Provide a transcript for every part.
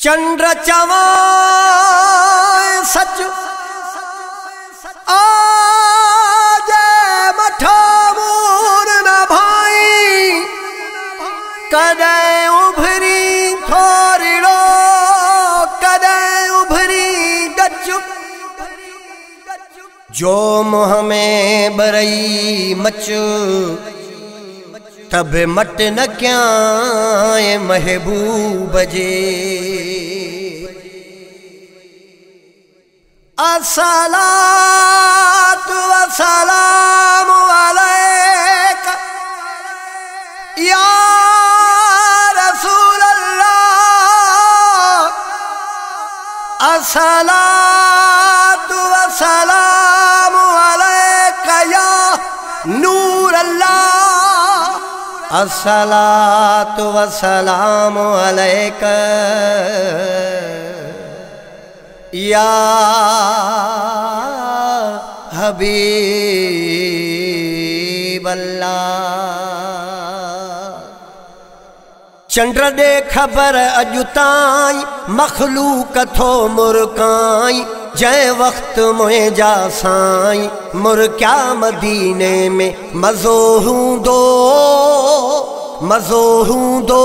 चंद्र चवा सच आज मठा मोर न भाई कदे उभरी थोरिड़ो कदे उभरी गच्चु जो मुँह में बरई मच तब मट न क्या महबूब जे अस्सलातु वस्सलामु अलैका या रसूल अल्लाह अस्सलातु वस्सलामु अलैका या नूर अल्लाह अस्सलातु वस्सलामु अलैका या हबीब अल्लाह। चंद्र दे खबर अजुताई मखलूक थो मुरकाई जै वक्त मोए जा साई मुर क्या मदीने में मज़ो हूंदो मज़ो हूंदो।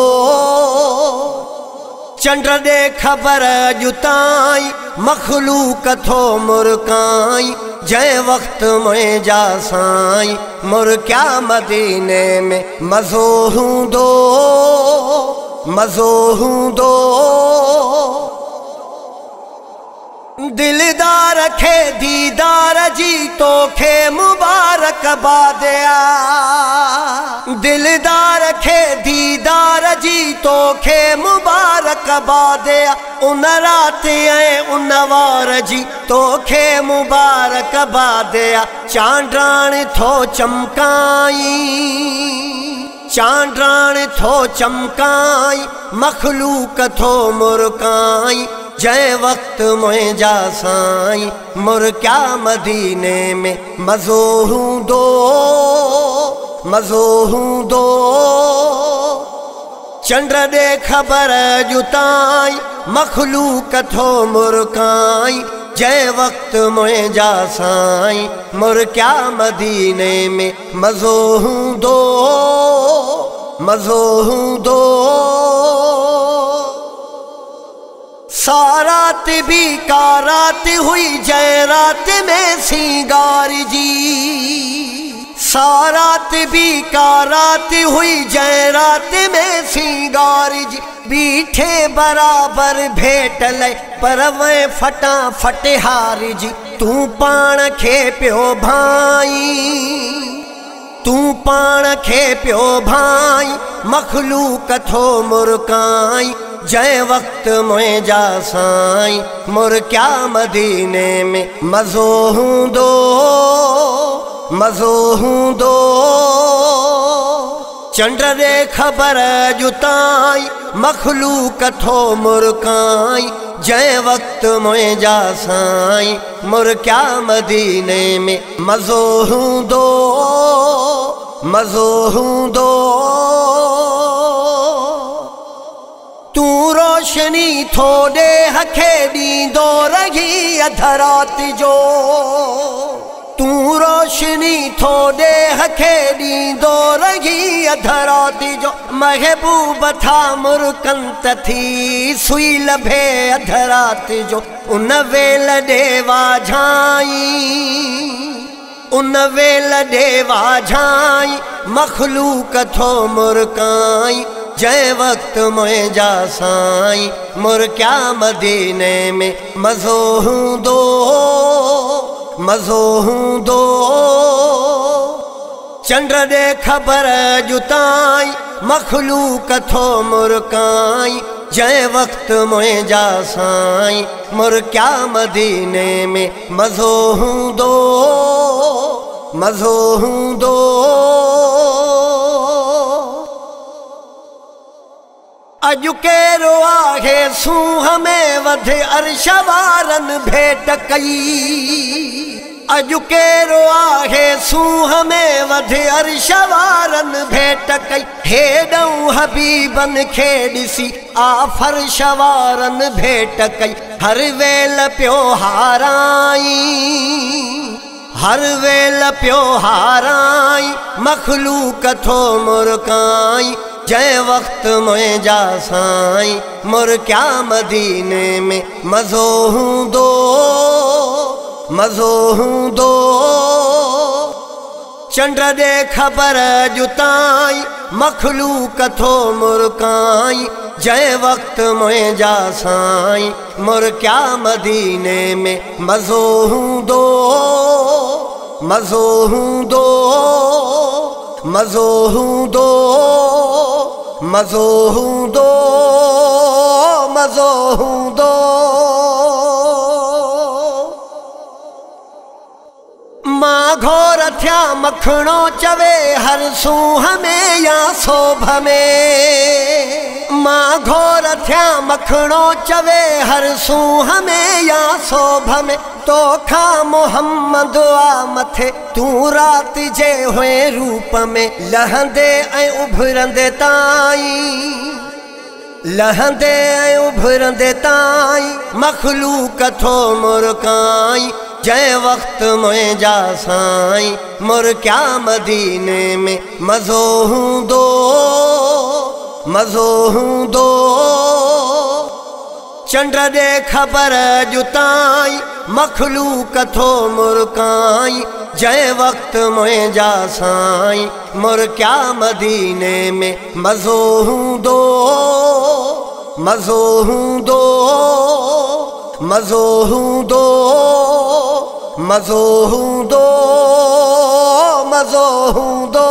चंद्र दे खबर जुताई मखलूक थो मुरकाई जै वक्त मोए जा साई मुर क्या मदीने में मज़ो हूंदो मज़ो हूंदो। दिलदार खे दीदार जी तोखे मुबारक बादिया दिलदार खे दीदार जी तोखे मुबारक बादिया उन रात उन वार जी तोखे मुबारक बादिया। चांड्राण थो चमकाई चांड्राण थो चमकाई मखलूक थो मुरकाई जै वक्त मोए जा साई मुर क्या मदीने में मज़ो हूंदो मज़ो हूंदो। चंद्र दे खबर जुताई मखलूक थो मुरकाई जै वक्त मोए जा साई मुर क्या मदीने में मज़ो हूंदो मज़ो हूंदो। सारात भी कारात हुई जय रात में सिंगार जी सारात भी कारात हुई जय रात में सिंगार जी। बीठे बराबर भेट ले पर वे फटा फटहार जी तू पाण खे पियो भाई तू पाण खे पियो भाई मखलूक थो मुरकाई जै वक्त मोए जा साई मुर क्या मदीने में मज़ो हूंदो मज़ो हूंदो। चंद्र दे खबर जुताई मखलूक थो मुरकाई जै वक्त मोए जा साई मुर क्या मदीने में मज़ो हूंदो मज़ो हूंदो। तू रोशनी थोड़े हखे दींदो रही अधरात जो तू रोशनी थोड़े हखे दींदो रही अधरात जो। महबूब था मुरकंत थी सुई लभे अधरात जो उन वेल देवा झाई उन वेल देवा झाई मखलूक थो मुरकाई जै वक्त मोए जा साई मुर क्या मदीने में मज़ो हूंदो मज़ो हूंदो। चंद्र दे खबर जुताई मखलूक थो मुरकाई जै वक्त मोए जा साई मुर क्या मदीने में मज़ो हूंदो मज़ो हूंदो। अजु केरो आहे सूंह में वध अर्श वारन भेट कई अजु केरो आहे सूह में वध अर्श वारन भेट कई हेॾऊं हबीबन खे ॾिसी फर्श वारन भेट कई हर वेल पियो हाराई हर वेल पियो हाराई मखलूक थो मुरकाई जै वक्त मुंहिंजा साईं मुर क्या मदीने में मज़ो हूंदो मज़ो हूंदो चंड दे ख़बर जुताई मखलूक थो मुरकाई जै वक्त मुंहिंजा साईं मुर क्या मदीने में मज़ो हूंदो मज़ो हूंदो मज़ो हूंदो मज़ो हूंदो मज़ो हूंदो मां घोर थिया मखणो चवे हर सूह में या सोभ में मां घोर थिया मखणो चवे हर सूह में या सोभ में तोखा मोहम्मद आ मथे तू रात जे हुए रूप में लहंदे ऐं उभरंदे ताईं लहंदे ऐं उभरंदे ताईं मखलूक थो मुरकाई जै वक्त मुंहिंजा साईं मुर क्या मदीने में मज़ो हूंदो मज़ो हूंदो चंड दे ख़बर जुताई मखलूक थो मुरकाई जै वक्त मुंहिंजा साईं मुर क्या मदीने में मज़ो हूंदो मज़ो हूंदो मज़ो हूंदो मज़ो हूंदो मज़ो हूंदो।